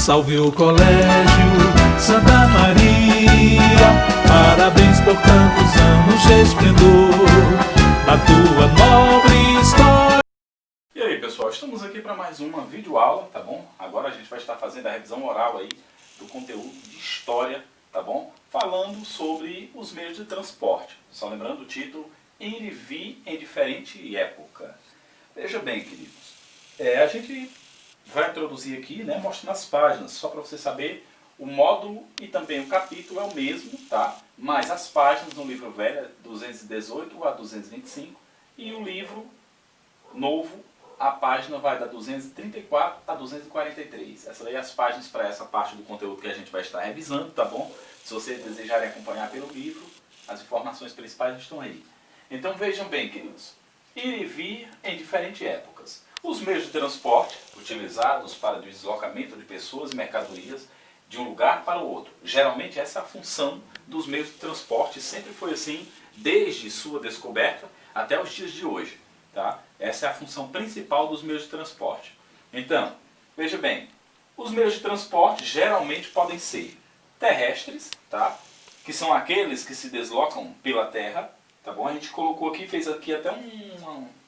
Salve o Colégio Santa Maria, parabéns por tantos anos de esplendor da tua nobre história. E aí pessoal, estamos aqui para mais uma videoaula, tá bom? Agora a gente vai estar fazendo a revisão oral aí do conteúdo de história, tá bom? Falando sobre os meios de transporte. Só lembrando o título, Ir e Vir em Diferente Época. Veja bem, queridos, a gente vai introduzir aqui, né, mostrando as páginas, só para você saber, o módulo e também o capítulo é o mesmo, tá? Mas as páginas no livro velho é 218 a 225 e o livro novo, a página vai da 234 a 243. Essas aí as páginas para essa parte do conteúdo que a gente vai estar revisando, tá bom? Se vocês desejarem acompanhar pelo livro, as informações principais estão aí. Então vejam bem, queridos, ir e vir em diferentes épocas. Os meios de transporte utilizados para o deslocamento de pessoas e mercadorias de um lugar para o outro. Geralmente essa é a função dos meios de transporte, sempre foi assim desde sua descoberta até os dias de hoje. Tá? Essa é a função principal dos meios de transporte. Então, veja bem, os meios de transporte geralmente podem ser terrestres, tá? Que são aqueles que se deslocam pela terra, tá bom? A gente colocou aqui, fez aqui até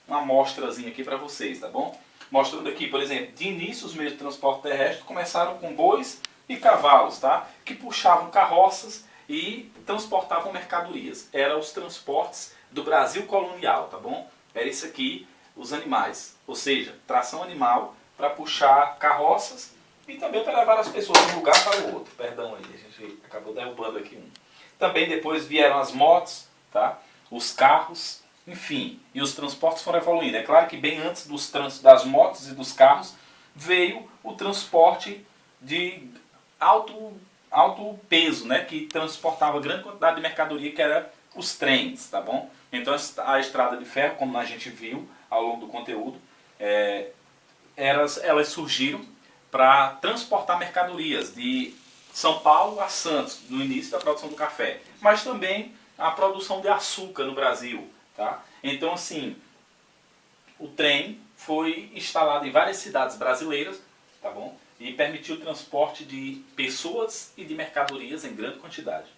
uma amostrazinha aqui para vocês, tá bom? Mostrando aqui, por exemplo, de início os meios de transporte terrestre começaram com bois e cavalos, tá? Que puxavam carroças e transportavam mercadorias. Eram os transportes do Brasil colonial, tá bom? Era isso aqui, os animais, ou seja, tração animal para puxar carroças e também para levar as pessoas de um lugar para o outro. Perdão aí, a gente acabou derrubando aqui um. Também depois vieram as motos, tá? Os carros, enfim, e os transportes foram evoluindo. É claro que bem antes das motos e dos carros veio o transporte de alto peso, né? Que transportava grande quantidade de mercadoria, que era os trens, tá bom? Então a estrada de ferro, como a gente viu ao longo do conteúdo, elas surgiram para transportar mercadorias de São Paulo a Santos, no início da produção do café, mas também a produção de açúcar no Brasil, tá? Então assim, o trem foi instalado em várias cidades brasileiras, tá bom? E permitiu o transporte de pessoas e de mercadorias em grande quantidade.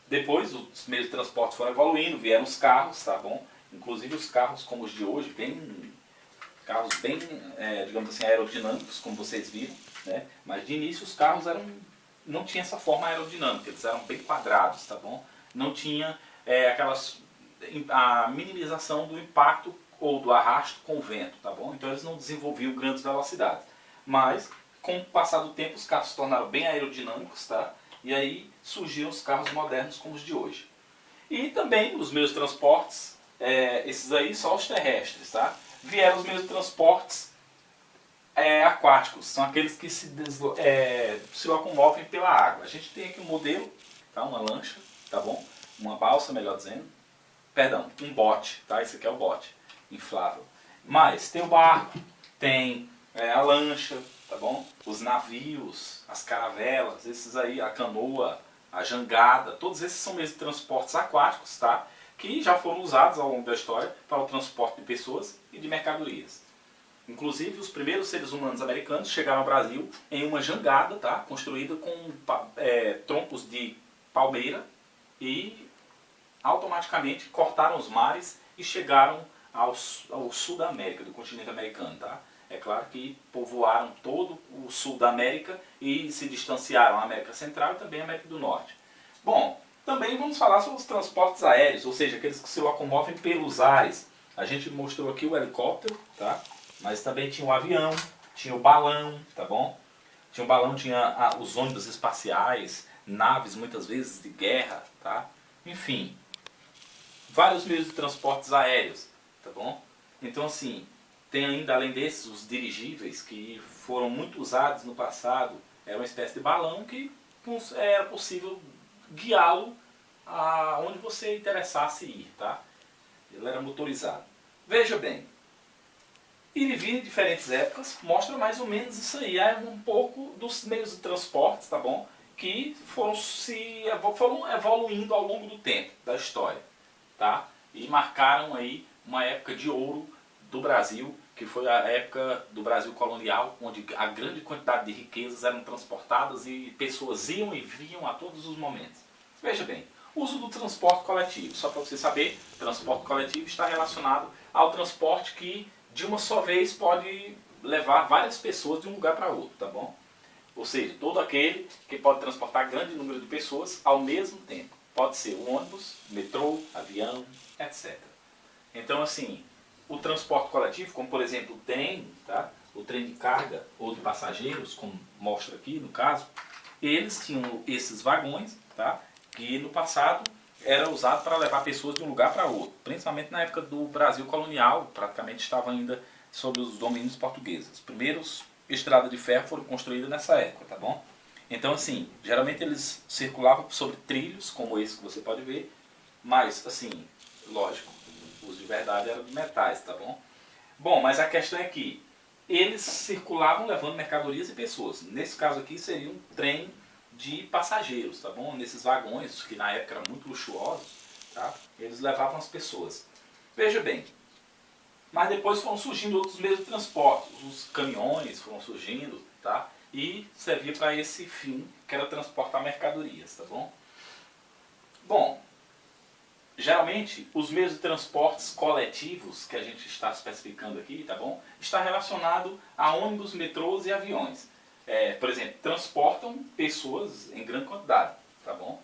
Depois os meios de transporte foram evoluindo, vieram os carros, tá bom? Inclusive os carros como os de hoje, carros bem, digamos assim, aerodinâmicos, como vocês viram, né? Mas de início os carros não tinham essa forma aerodinâmica, eles eram bem quadrados, tá bom? Não tinha a minimização do impacto ou do arrasto com o vento, tá bom? Então eles não desenvolviam grandes velocidades. Mas com o passar do tempo os carros se tornaram bem aerodinâmicos, tá? E aí surgiram os carros modernos como os de hoje. E também os meios de transportes, esses aí só os terrestres, tá? Vieram os meios de transportes aquáticos, são aqueles que se locomovem pela água. A gente tem aqui um modelo, tá? Uma lancha, tá bom? Uma balsa, melhor dizendo. Perdão, um bote, tá? Esse aqui é o bote, inflável. Mas tem o barco, tem a lancha, tá bom? Os navios, as caravelas, esses aí, a canoa, a jangada, todos esses são meios de transportes aquáticos, tá? Que já foram usados ao longo da história para o transporte de pessoas e de mercadorias. Inclusive, os primeiros seres humanos americanos chegaram ao Brasil em uma jangada, tá? Construída com troncos de palmeira e automaticamente cortaram os mares e chegaram ao sul da América, do continente americano, tá? É claro que povoaram todo o sul da América e se distanciaram a América Central e também a América do Norte. Bom, também vamos falar sobre os transportes aéreos, ou seja, aqueles que se locomovem pelos ares. A gente mostrou aqui o helicóptero, tá? Mas também tinha o avião, tinha o balão, tá bom? Tinha o balão, tinha os ônibus espaciais, naves muitas vezes de guerra, tá? Enfim, vários meios de transportes aéreos, tá bom? Então assim, tem ainda, além desses, os dirigíveis, que foram muito usados no passado. Era uma espécie de balão que era possível guiá-lo aonde você interessasse ir, tá? Ele era motorizado. Veja bem, ir e vir em diferentes épocas mostra mais ou menos isso aí. É um pouco dos meios de transporte, tá bom? Que foram evoluindo ao longo do tempo, da história, tá? E marcaram aí uma época de ouro do Brasil que foi a época do Brasil colonial, onde a grande quantidade de riquezas eram transportadas e pessoas iam e vinham a todos os momentos. Veja bem, uso do transporte coletivo. Só para você saber, transporte coletivo está relacionado ao transporte que de uma só vez pode levar várias pessoas de um lugar para outro, tá bom? Ou seja, todo aquele que pode transportar grande número de pessoas ao mesmo tempo. Pode ser o ônibus, metrô, avião, etc. Então, assim, o transporte coletivo, como por exemplo o trem, tá? O trem de carga ou de passageiros, como mostra aqui no caso, eles tinham esses vagões, tá? Que no passado era usado para levar pessoas de um lugar para outro, principalmente na época do Brasil colonial, praticamente estava ainda sob os domínios portugueses. Os primeiros estradas de ferro foram construídas nessa época, tá bom? Então, assim, geralmente eles circulavam sobre trilhos, como esse que você pode ver, mas, assim, lógico, os de verdade eram de metais, tá bom? Bom, mas a questão é que eles circulavam levando mercadorias e pessoas. Nesse caso aqui seria um trem de passageiros, tá bom? Nesses vagões, que na época eram muito luxuosos, tá? Eles levavam as pessoas. Veja bem, mas depois foram surgindo outros meios de transporte, os caminhões foram surgindo, tá? E servia para esse fim, que era transportar mercadorias, tá bom? Bom, geralmente os meios de transportes coletivos que a gente está especificando aqui, tá bom? Está relacionado a ônibus, metrôs e aviões. Por exemplo, transportam pessoas em grande quantidade, tá bom?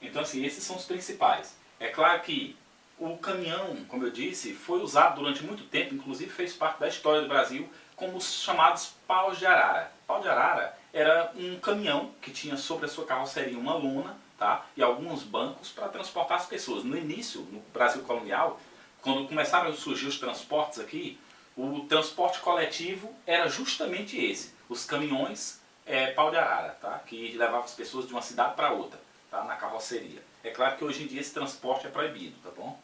Então, assim, esses são os principais. É claro que o caminhão, como eu disse, foi usado durante muito tempo, inclusive fez parte da história do Brasil, como os chamados paus de arara. Pau de arara era um caminhão que tinha sobre a sua carroceria uma lona, tá? E alguns bancos para transportar as pessoas. No início, no Brasil colonial, quando começaram a surgir os transportes aqui, o transporte coletivo era justamente esse. Os caminhões pau de arara, tá? Que levavam as pessoas de uma cidade para outra, tá? Na carroceria. É claro que hoje em dia esse transporte é proibido, tá bom?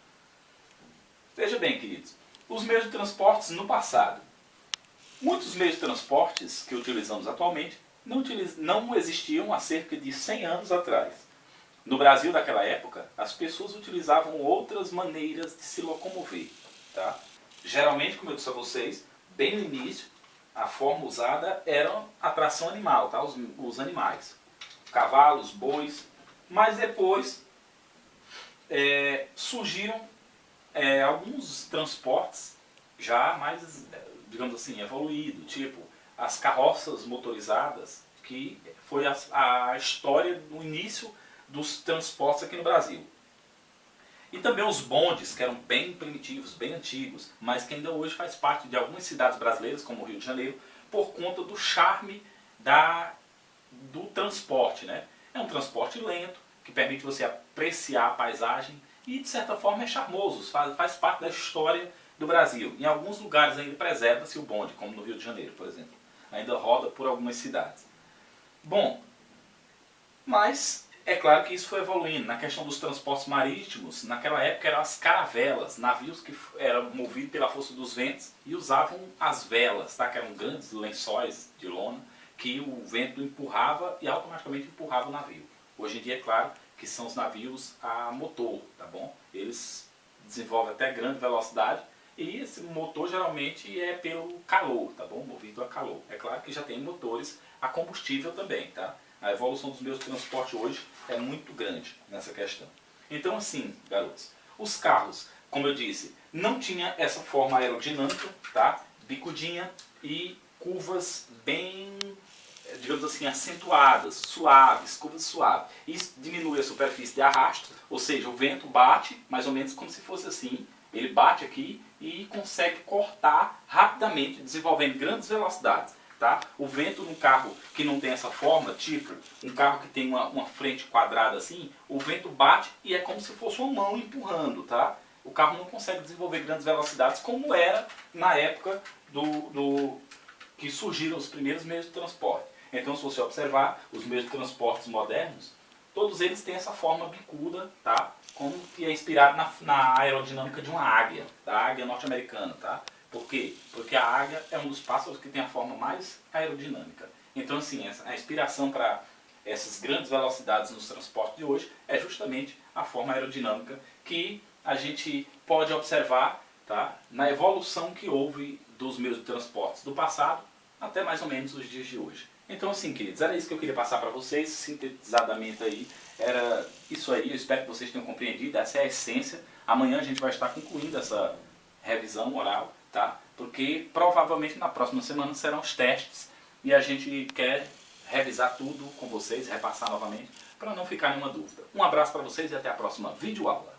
Veja bem, queridos, os meios de transportes no passado. Muitos meios de transportes que utilizamos atualmente não existiam há cerca de 100 anos atrás. No Brasil daquela época, as pessoas utilizavam outras maneiras de se locomover, tá? Geralmente, como eu disse a vocês, bem no início, a forma usada era a tração animal, tá? Os animais, cavalos, bois, mas depois surgiram alguns transportes já mais, digamos assim, evoluído, tipo as carroças motorizadas, que foi a história do início dos transportes aqui no Brasil. E também os bondes, que eram bem primitivos, bem antigos, mas que ainda hoje faz parte de algumas cidades brasileiras, como o Rio de Janeiro, por conta do charme do transporte, né? É um transporte lento, que permite você apreciar a paisagem e, de certa forma, é charmoso, faz parte da história do Brasil. Em alguns lugares ainda preserva-se o bonde, como no Rio de Janeiro, por exemplo. Ainda roda por algumas cidades. Bom, mas é claro que isso foi evoluindo. Na questão dos transportes marítimos, naquela época eram as caravelas, navios que eram movidos pela força dos ventos e usavam as velas, tá? Que eram grandes lençóis de lona que o vento empurrava e automaticamente empurrava o navio. Hoje em dia, é claro, que são os navios a motor, tá bom? Eles desenvolvem até grande velocidade e esse motor geralmente é pelo calor, tá bom? Movido a calor. É claro que já tem motores a combustível também, tá? A evolução dos meios de transporte hoje é muito grande nessa questão. Então, assim, garotos, os carros, como eu disse, não tinha essa forma aerodinâmica, tá? Bicudinha e curvas bem, digamos assim, acentuadas, suaves, curvas suaves. Isso diminui a superfície de arrasto, ou seja, o vento bate mais ou menos como se fosse assim. Ele bate aqui e consegue cortar rapidamente, desenvolvendo grandes velocidades. Tá? O vento num carro que não tem essa forma, tipo um carro que tem uma frente quadrada assim, o vento bate e é como se fosse uma mão empurrando. Tá? O carro não consegue desenvolver grandes velocidades como era na época que surgiram os primeiros meios de transporte. Então, se você observar os meios de transportes modernos, todos eles têm essa forma bicuda, tá? Como que é inspirado na aerodinâmica de uma águia, da águia norte-americana. Tá? Por quê? Porque a águia é um dos pássaros que tem a forma mais aerodinâmica. Então, assim, a inspiração para essas grandes velocidades nos transportes de hoje é justamente a forma aerodinâmica que a gente pode observar, tá? Na evolução que houve dos meios de transportes do passado até mais ou menos os dias de hoje. Então assim, queridos, era isso que eu queria passar para vocês, sintetizadamente aí, era isso aí, eu espero que vocês tenham compreendido, essa é a essência. Amanhã a gente vai estar concluindo essa revisão oral, tá? Porque provavelmente na próxima semana serão os testes e a gente quer revisar tudo com vocês, repassar novamente, para não ficar nenhuma dúvida. Um abraço para vocês e até a próxima videoaula.